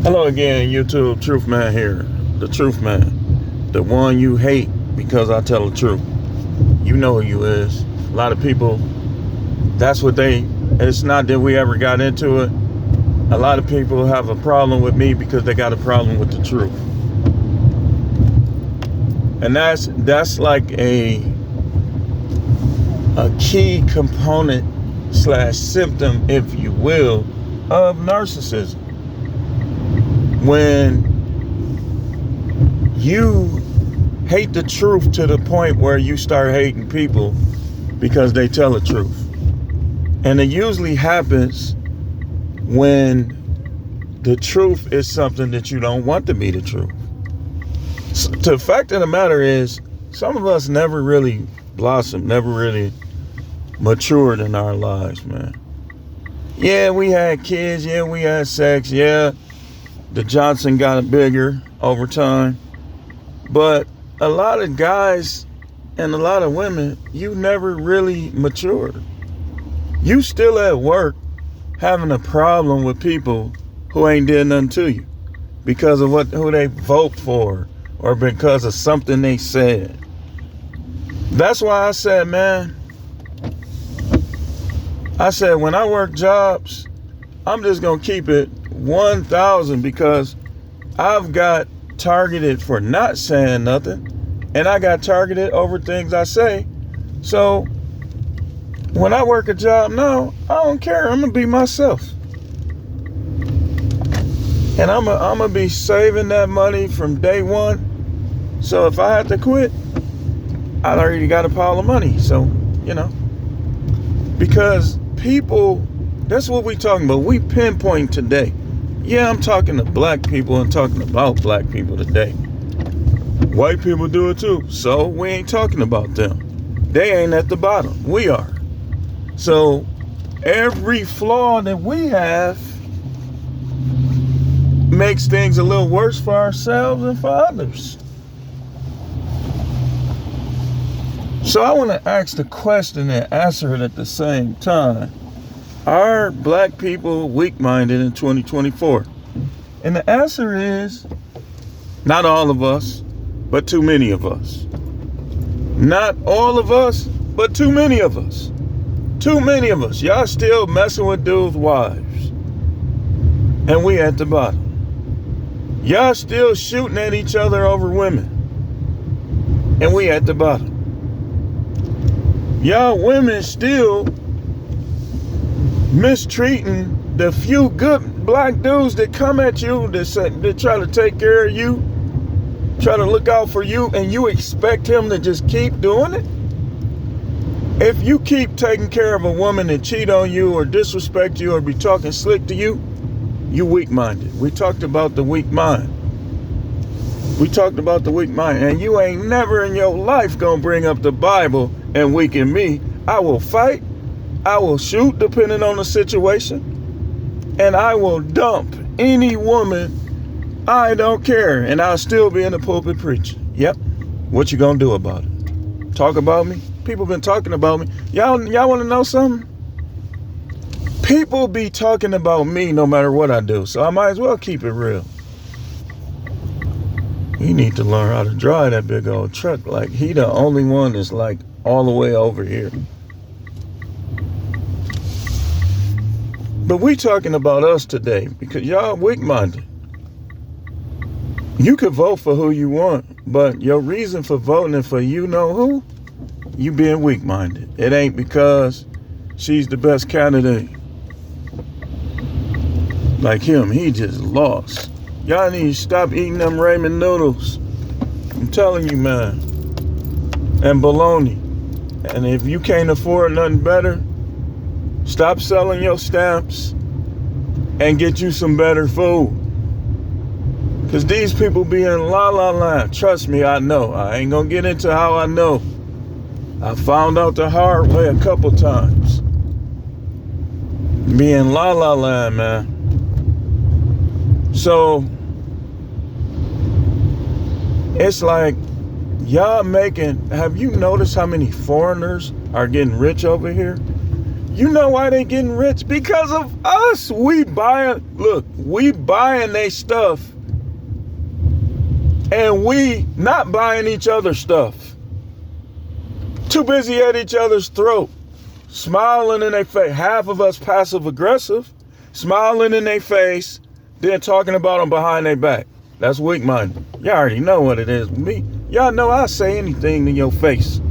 Hello again, YouTube. Truth Man here. The Truth Man. The one you hate because I tell the truth. You know who you is. A lot of people, it's not that we ever got into it. A lot of people have a problem with me because they got a problem with the truth. And that's like a key component / symptom, if you will, of narcissism. When you hate the truth to the point where you start hating people because they tell the truth. And it usually happens when the truth is something that you don't want to be the truth. So the fact of the matter is, some of us never really blossomed, never really matured in our lives, man. Yeah, we had kids. Yeah, we had sex. Yeah, the Johnson got bigger over time. But a lot of guys and a lot of women, you never really matured. You still at work having a problem with people who ain't did nothing to you because of who they vote for or because of something they said. That's why I said, man, when I work jobs, I'm just going to keep it 1,000 because I've got targeted for not saying nothing and I got targeted over things I say. So when I work a job now, I don't care. I'm going to be myself. And I'm going to be saving that money from day one. So if I had to quit, I already got a pile of money. So, because people, that's what we talking about. We pinpoint today. Yeah, I'm talking to black people and talking about black people today. White people do it too. So we ain't talking about them. They ain't at the bottom. We are. So every flaw that we have makes things a little worse for ourselves and for others. So I want to ask the question and answer it at the same time. Are black people weak-minded in 2024? And the answer is, not all of us, but too many of us. Not all of us, but too many of us. Too many of us. Y'all still messing with dudes' wives. And we at the bottom. Y'all still shooting at each other over women. And we at the bottom. Y'all women still mistreating the few good black dudes that come at you, that try to take care of you, try to look out for you, and you expect him to just keep doing it? If you keep taking care of a woman that cheat on you or disrespect you or be talking slick to you, you weak-minded. We talked about the weak mind. And you ain't never in your life gonna bring up the Bible and weaken me. I will fight. I will shoot depending on the situation. And I will dump any woman. I don't care. And I'll still be in the pulpit preaching. Yep. What you gonna do about it? Talk about me? People been talking about me. Y'all want to know something? People be talking about me no matter what I do. So I might as well keep it real. You need to learn how to drive that big old truck. Like he the only one that's like all the way over here. But we talking about us today because y'all weak-minded. You could vote for who you want, but your reason for voting for you know who, you being weak-minded. It ain't because she's the best candidate. Like him, he just lost. Y'all need to stop eating them ramen noodles. I'm telling you, man. And bologna. And if you can't afford nothing better, stop selling your stamps and get you some better food. Because these people be in la la land. Trust me, I know. I ain't going to get into how I know. I found out the hard way a couple times. Be in la la land, man. So it's like y'all have you noticed how many foreigners are getting rich over here? You know why they getting rich? Because of us. We buying their stuff. And we not buying each other's stuff. Too busy at each other's throat. Smiling in their face. Half of us passive aggressive. Smiling in their face. Then talking about them behind their back. That's weak-minded. Y'all already know what it is with me. Y'all know I say anything to your face.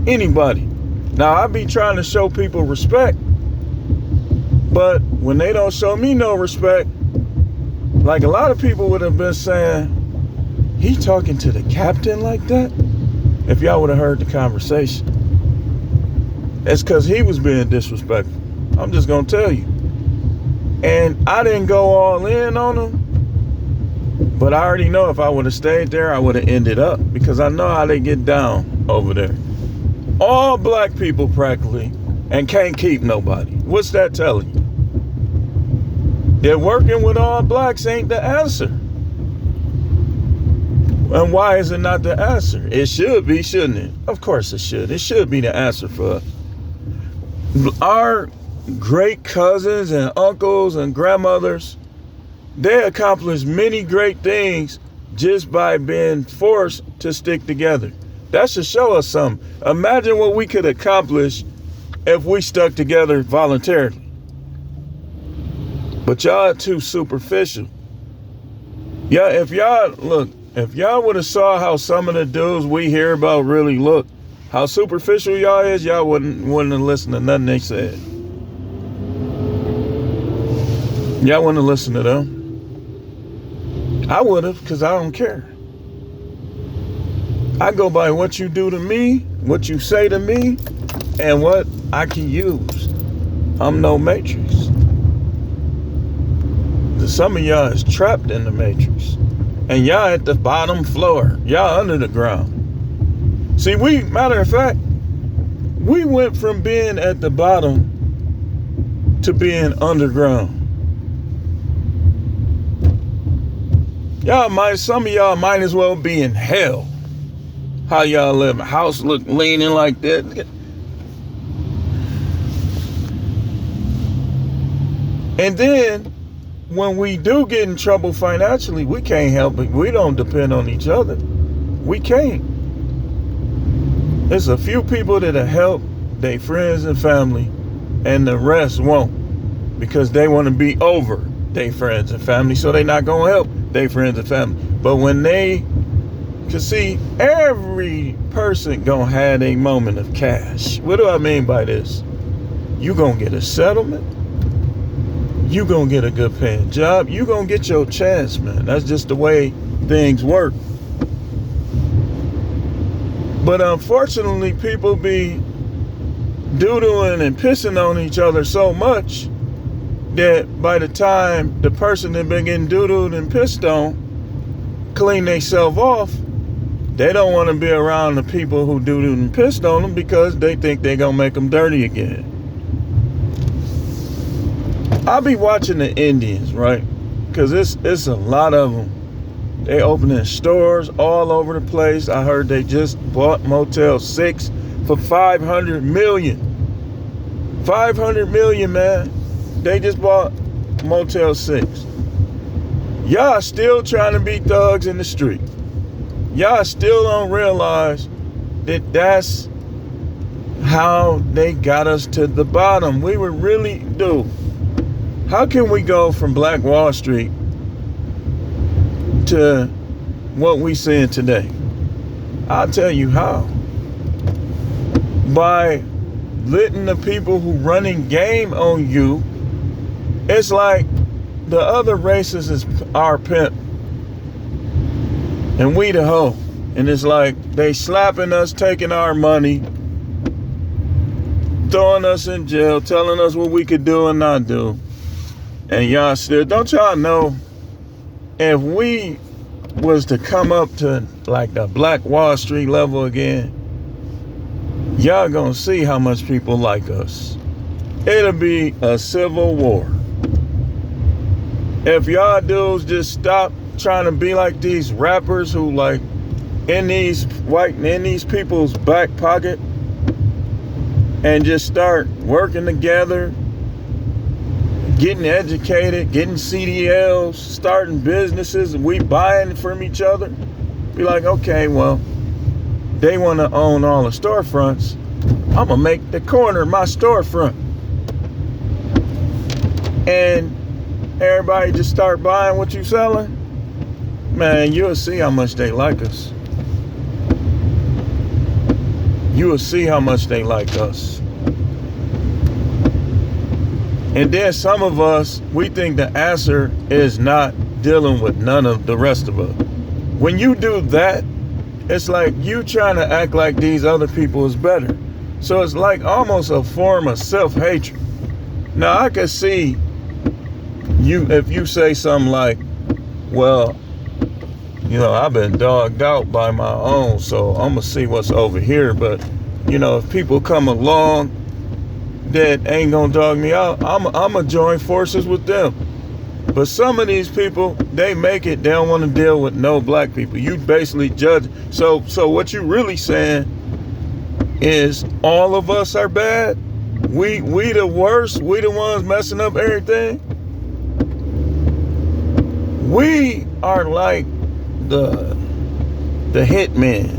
Anybody. Now, I be trying to show people respect. But when they don't show me no respect, like a lot of people would have been saying, he talking to the captain like that? If y'all would have heard the conversation. It's because he was being disrespectful. I'm just going to tell you. And I didn't go all in on him. But I already know if I would have stayed there, I would have ended up. Because I know how they get down over there. All black people practically. And can't keep nobody. What's that telling you? That working with all blacks ain't the answer. And why is it not the answer? It should be, shouldn't it? Of course it should. It should be the answer for us. Our great cousins and uncles and grandmothers, they accomplished many great things just by being forced to stick together. That should show us something. Imagine what we could accomplish if we stuck together voluntarily. But y'all are too superficial. Yeah, if y'all would have saw how some of the dudes we hear about really look, how superficial y'all is, y'all wouldn't have listened to nothing they said. Y'all wouldn't have listened to them. I would have, because I don't care. I go by what you do to me, what you say to me, and what I can use. I'm no matrix. Some of y'all is trapped in the matrix. And y'all at the bottom floor. Y'all under the ground. See, matter of fact, we went from being at the bottom to being underground. Some of y'all might as well be in hell. How y'all live? House look leaning like that. And then, when we do get in trouble financially, we can't help it. We don't depend on each other. We can't. There's a few people that'll help their friends and family, and the rest won't, because they want to be over their friends and family, so they're not going to help their friends and family. But when cause see, every person gonna have a moment of cash. What do I mean by this? You gonna get a settlement. You gonna get a good paying job. You gonna get your chance, man. That's just the way things work. But unfortunately, people be doodling and pissing on each other so much that by the time the person that been getting doodled and pissed on clean themselves off, they don't want to be around the people who doodled and pissed on them because they think they're gonna make them dirty again. I'll be watching the Indians, right? Because it's a lot of them. They opening stores all over the place. I heard they just bought Motel 6 for $500 million. $500 million, man. They just bought Motel 6. Y'all still trying to be thugs in the street. Y'all still don't realize that that's how they got us to the bottom. We would really do. How can we go from Black Wall Street to what we seeing today? I'll tell you how. By letting the people who running game on you. It's like the other races is our pimp and we the hoe. And it's like they slapping us, taking our money, throwing us in jail, telling us what we could do and not do. And y'all still, don't y'all know, if we was to come up to like the Black Wall Street level again, y'all gonna see how much people like us. It'll be a civil war. If y'all dudes just stop trying to be like these rappers who like in these people's back pocket, and just start working together, getting educated, getting CDLs, starting businesses, and we buying from each other. Be like, okay, well, they want to own all the storefronts. I'm going to make the corner my storefront. And everybody just start buying what you selling. Man, you'll see how much they like us. You will see how much they like us. And then some of us, we think the answer is not dealing with none of the rest of us. When you do that, it's like you trying to act like these other people is better. So it's like almost a form of self-hatred. Now I can see you if you say something like, well, you know, I've been dogged out by my own, so I'm gonna see what's over here. But you know, if people come along that ain't gonna dog me out, I'm gonna join forces with them. But some of these people, they make it, they don't want to deal with no black people. You basically judge. So what you really saying is all of us are bad? We the worst? We the ones messing up everything? We are like the hitman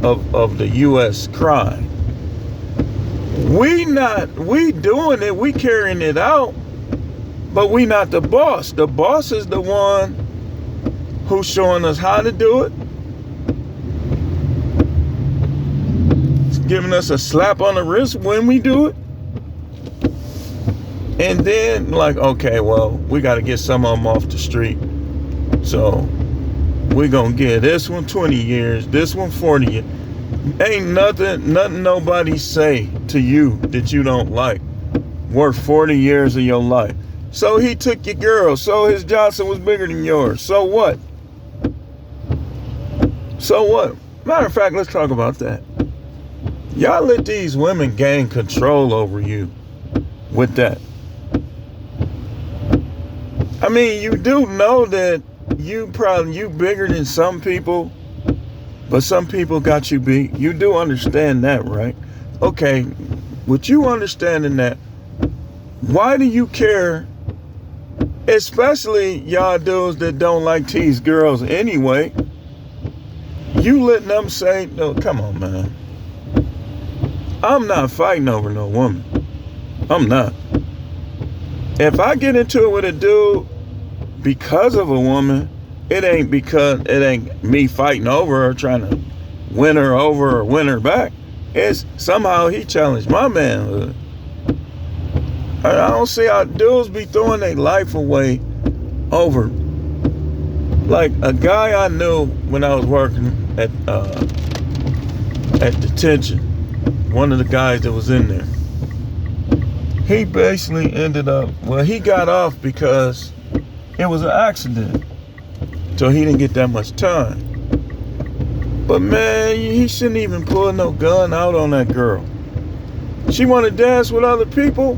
of the U.S. crime. We doing it, we carrying it out, but we not the boss. The boss is the one who's showing us how to do it. It's giving us a slap on the wrist when we do it. And then like, okay, well, we got to get some of them off the street. So we're going to give this one 20 years, this one 40 years. Ain't nothing nobody say to you that you don't like worth 40 years of your life. So he took your girl. So his Johnson was bigger than yours. So what? So what? Matter of fact, let's talk about that. Y'all let these women gain control over you with that. I mean, you do know that you bigger than some people, but some people got you beat. You do understand that, right? Okay, with you understanding that, why do you care? Especially y'all dudes that don't like tease girls anyway. You letting them say, no, come on, man. I'm not fighting over no woman. I'm not. If I get into it with a dude because of a woman, it ain't me fighting over her, trying to win her over or win her back. It's somehow he challenged my manhood. I don't see how dudes be throwing their life away over. Like a guy I knew when I was working at detention, one of the guys that was in there, he basically ended up, well, he got off because it was an accident. So he didn't get that much time. But man, he shouldn't even pull no gun out on that girl. She want to dance with other people.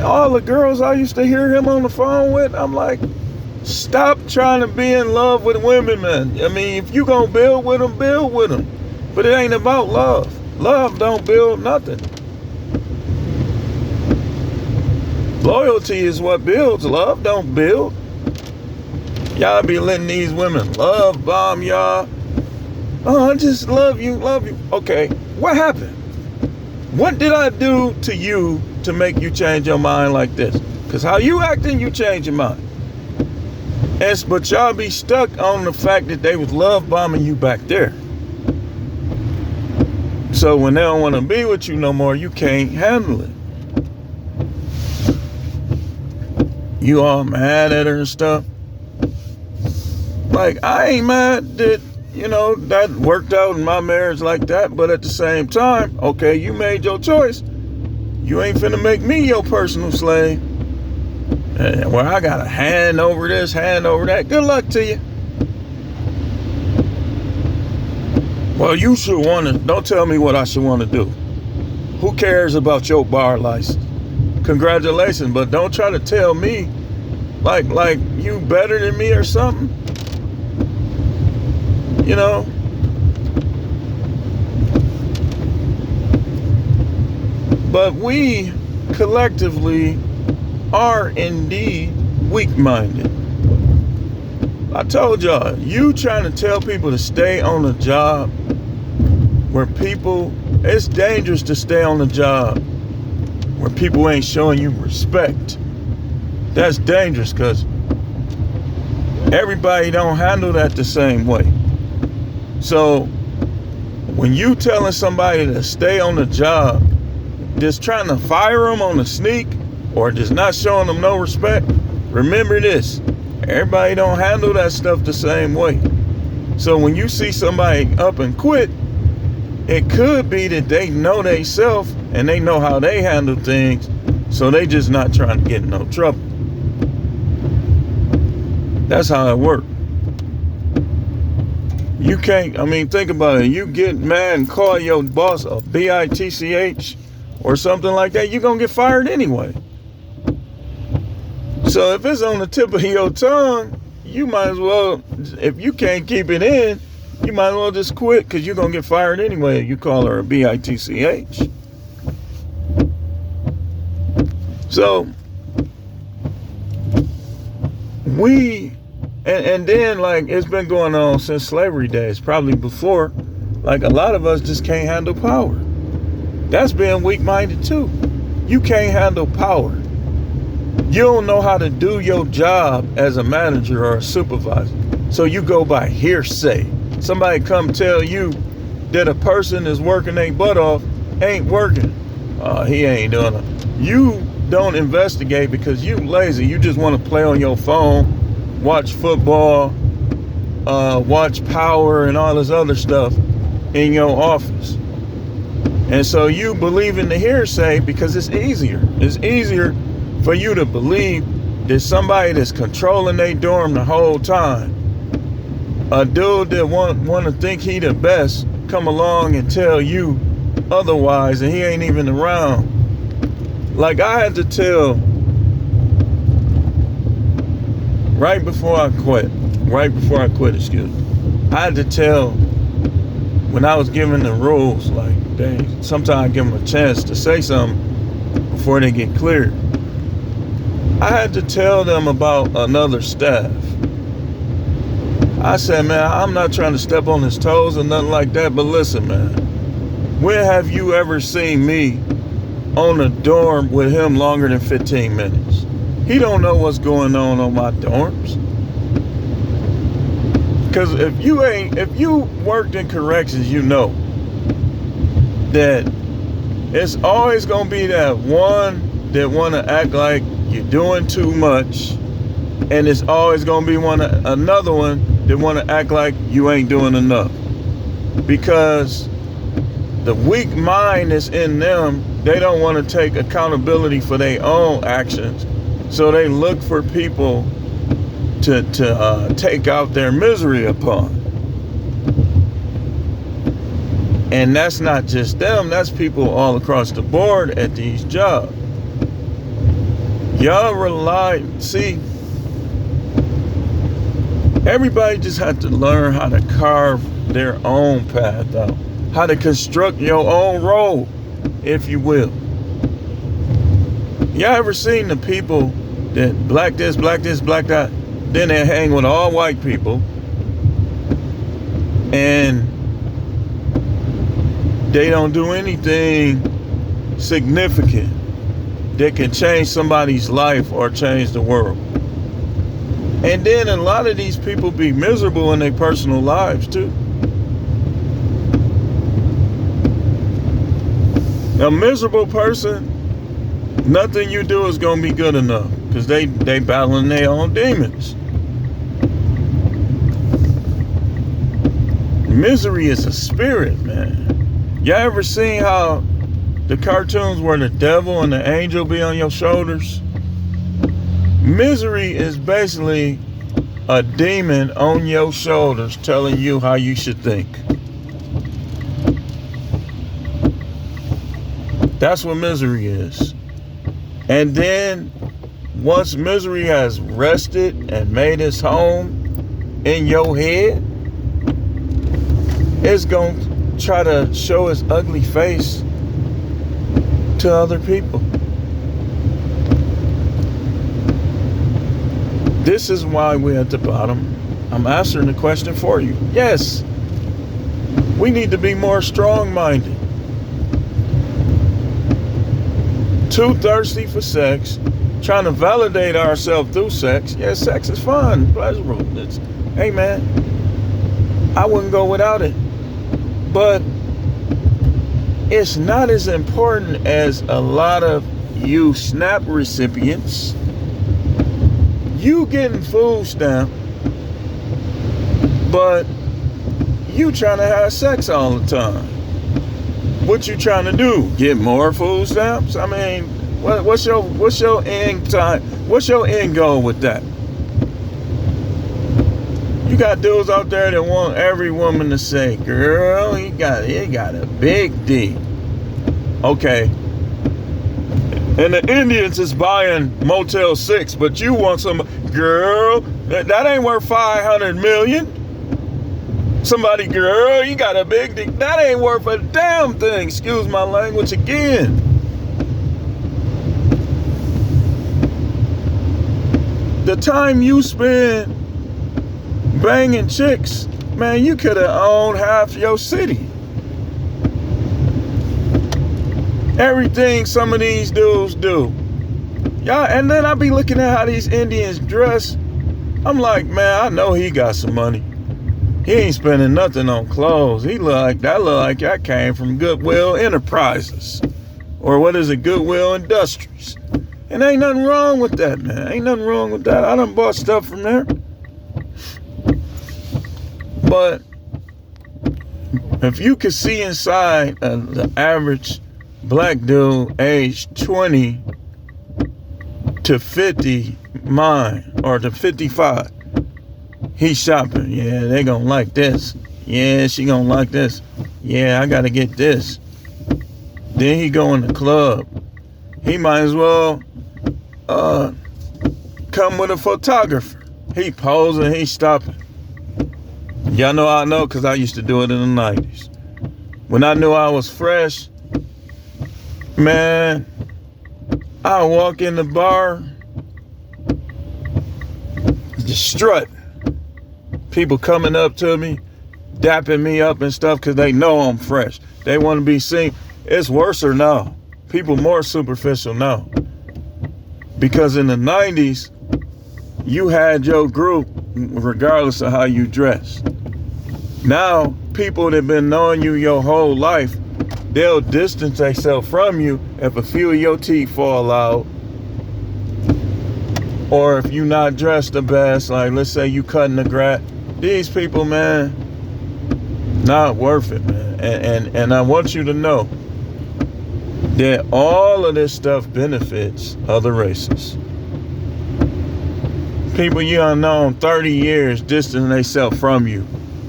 All the girls I used to hear him on the phone with, I'm like, stop trying to be in love with women, man. I mean, if you gonna build with them, build with them. But it ain't about love. Love don't build nothing. Loyalty is what builds. Love don't build. Y'all be letting these women love bomb y'all. Oh, I just love you, love you. Okay, what happened? What did I do to you to make you change your mind like this? Because how you acting, you change your mind. But y'all be stuck on the fact that they was love bombing you back there. So when they don't want to be with you no more, you can't handle it. You all mad at her and stuff. Like, I ain't mad that, you know, that worked out in my marriage like that. But at the same time, okay, you made your choice. You ain't finna make me your personal slave. Well, I got to hand over this, hand over that. Good luck to you. Well, you should want to, don't tell me what I should want to do. Who cares about your bar license? Congratulations, but don't try to tell me like you better than me or something. You know? But we collectively are indeed weak-minded. I told y'all, you trying to tell people to stay on a job where it's dangerous to stay on a job where people ain't showing you respect. That's dangerous because everybody don't handle that the same way. So when you telling somebody to stay on the job, just trying to fire them on the sneak or just not showing them no respect, remember this, everybody don't handle that stuff the same way. So when you see somebody up and quit, it could be that they know they self and they know how they handle things, so they just not trying to get in no trouble. That's how it works. You can't, think about it. You get mad and call your boss a bitch or something like that, you're going to get fired anyway. So if it's on the tip of your tongue, you might as well, if you can't keep it in, you might as well just quit because you're going to get fired anyway if you call her a bitch. So, and then like it's been going on since slavery days, probably before, like a lot of us just can't handle power. That's being weak-minded too. You can't handle power. You don't know how to do your job as a manager or a supervisor. So you go by hearsay. Somebody come tell you that a person is working their butt off, ain't working. He ain't doing it. You don't investigate because you lazy. You just want to play on your phone, watch football, watch Power and all this other stuff in your office. And so you believe in the hearsay because it's easier. It's easier for you to believe that somebody that's controlling their dorm the whole time, a dude that want to think he the best, come along and tell you otherwise, and he ain't even around. Like I had to tell right before I quit, I had to tell when I was given the rules, like sometimes I give them a chance to say something before they get cleared. I had to tell them about another staff. I said, man, I'm not trying to step on his toes or nothing like that, but listen, man, when have you ever seen me on a dorm with him longer than 15 minutes? He don't know what's going on my dorms. Because if you worked in corrections, you know that it's always going to be that one that want to act like you're doing too much, and it's always going to be another one that want to act like you ain't doing enough. Because the weak mind is in them. They don't want to take accountability for their own actions, so they look for people to take out their misery upon. And that's not just them, that's people all across the board at these jobs. Y'all everybody just had to learn how to carve their own path out, how to construct your own road, if you will. Y'all ever seen the people that black this, black that, then they hang with all white people, and they don't do anything significant that can change somebody's life or change the world? And then a lot of these people be miserable in their personal lives too. A miserable person, nothing you do is gonna be good enough because they battling their own demons. Misery is a spirit, man. Y'all ever seen how the cartoons where the devil and the angel be on your shoulders? Misery is basically a demon on your shoulders telling you how you should think. That's what misery is. And then once misery has rested and made its home in your head, it's going to try to show its ugly face to to other people. This is why we're at the bottom. I'm answering the question for you. Yes, we need to be more strong-minded. Too thirsty for sex, trying to validate ourselves through sex. Yeah, sex is fun, pleasurable. Hey man, I wouldn't go without it. But it's not as important as a lot of you SNAP recipients. You getting food stamp, but you trying to have sex all the time. What you trying to do? Get more food stamps? I mean, what's your end time? What's your end goal with that? You got dudes out there that want every woman to say, "Girl, he got a big D." Okay. And the Indians is buying Motel 6, but you want some, girl, that ain't worth 500 million. Somebody, girl, you got a big dick. That ain't worth a damn thing. Excuse my language again. The time you spend banging chicks, man, you could have owned half your city. Everything some of these dudes do. Yeah, and then I be looking at how these Indians dress. I'm like, man, I know he got some money. He ain't spending nothing on clothes. He look like that came from Goodwill Enterprises. Or what is it, Goodwill Industries. And ain't nothing wrong with that, man. Ain't nothing wrong with that. I done bought stuff from there. But if you could see inside the average black dude aged 20 to 50 mind, or to 55, he's shopping. Yeah, they gonna like this. Yeah, she gonna like this. Yeah, I gotta get this. Then he go in the club. He might as well come with a photographer. He posing, he stopping. Y'all know I know because I used to do it in the 90s. When I knew I was fresh, man, I walk in the bar, just strutting. People coming up to me, dapping me up and stuff because they know I'm fresh. They want to be seen. It's worse now. People more superficial now. Because in the 90s, you had your group regardless of how you dress. Now, people that been knowing you your whole life, they'll distance themselves from you if a few of your teeth fall out. Or if you not dressed the best, like let's say you cutting the grass. These people, man, not worth it, man. And I want you to know that all of this stuff benefits other races. People you done known 30 years distancing themselves from you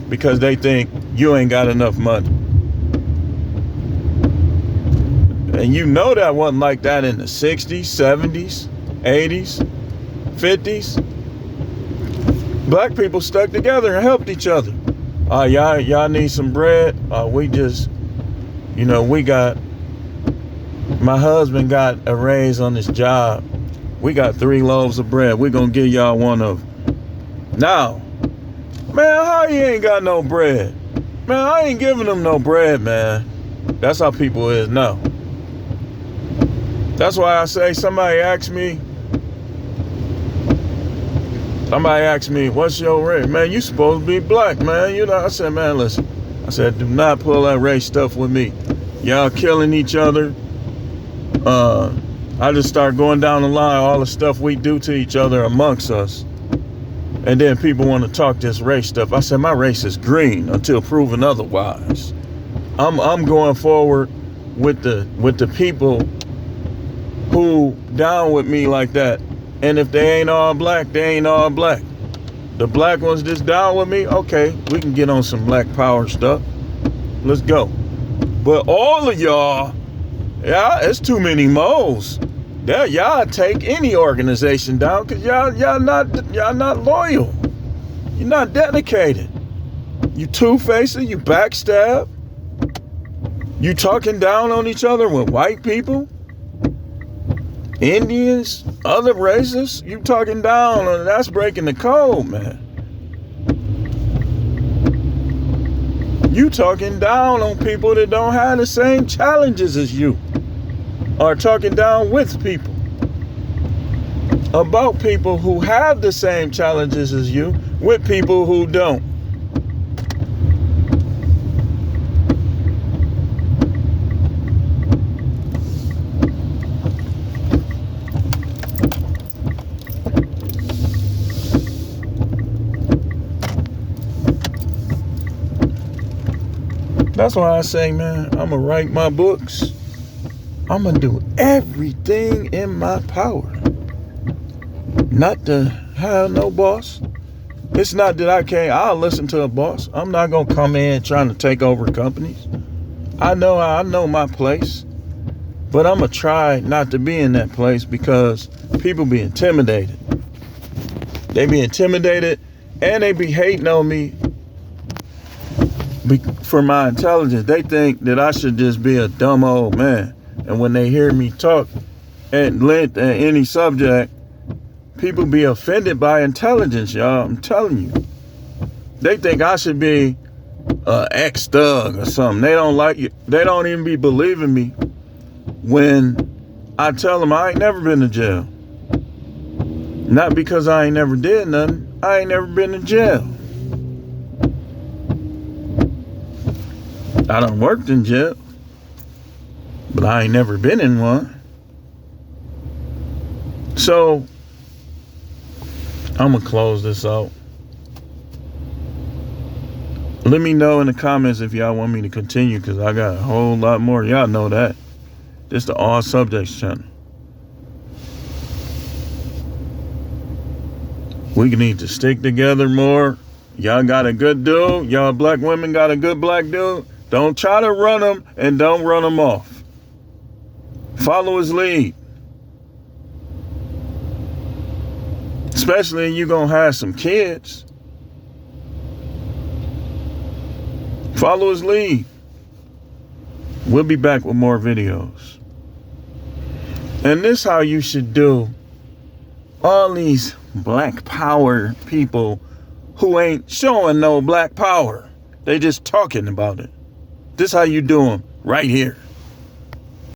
because they think you ain't got enough money. And you know that wasn't like that in the 60s, 70s, 80s, 50s. Black people stuck together and helped each other. Y'all need some bread? We just, my husband got a raise on his job. We got 3 loaves of bread. We're going to give y'all one of them. Now, man, how you ain't got no bread? Man, I ain't giving them no bread, man. That's how people is now. That's why I say somebody asked me, what's your race? Man, you supposed to be black, man. I said, man, listen. I said, do not pull that race stuff with me. Y'all killing each other. I just start going down the line, all the stuff we do to each other amongst us. And then people want to talk this race stuff. I said, my race is green until proven otherwise. I'm going forward with the people who down with me like that. And if they ain't all black, they ain't all black. The black ones that's down with me, okay, we can get on some black power stuff. Let's go. But all of y'all, yeah, it's too many moles. Yeah, y'all take any organization down because y'all not loyal. You're not dedicated. You two-faced, you backstab. You talking down on each other with white people. Indians, other races, you talking down, and that's breaking the code, man. You talking down on people that don't have the same challenges as you, or talking down with people about people who have the same challenges as you with people who don't. That's why I say, man, I'm going to write my books. I'm going to do everything in my power not to have no boss. It's not that I'll listen to a boss. I'm not going to come in trying to take over companies. I know my place, but I'm going to try not to be in that place because people be intimidated. They be intimidated and they be hating on me for my intelligence. They think that I should just be a dumb old man. And when they hear me talk at length at any subject, people be offended by intelligence, y'all. I'm telling you. They think I should be an ex-thug or something. They don't like it. They don't even be believing me when I tell them I ain't never been to jail. Not because I ain't never did nothing. I ain't never been to jail. I done worked in jail, but I ain't never been in one. So, I'm going to close this out. Let me know in the comments if y'all want me to continue, because I got a whole lot more. Y'all know that. This the All Subjects channel. We need to stick together more. Y'all got a good dude. Y'all black women got a good black dude. Don't try to run him and don't run him off. Follow his lead. Especially if you're going to have some kids. Follow his lead. We'll be back with more videos. And this is how you should do all these black power people who ain't showing no black power. They just talking about it. This is how you do them right here.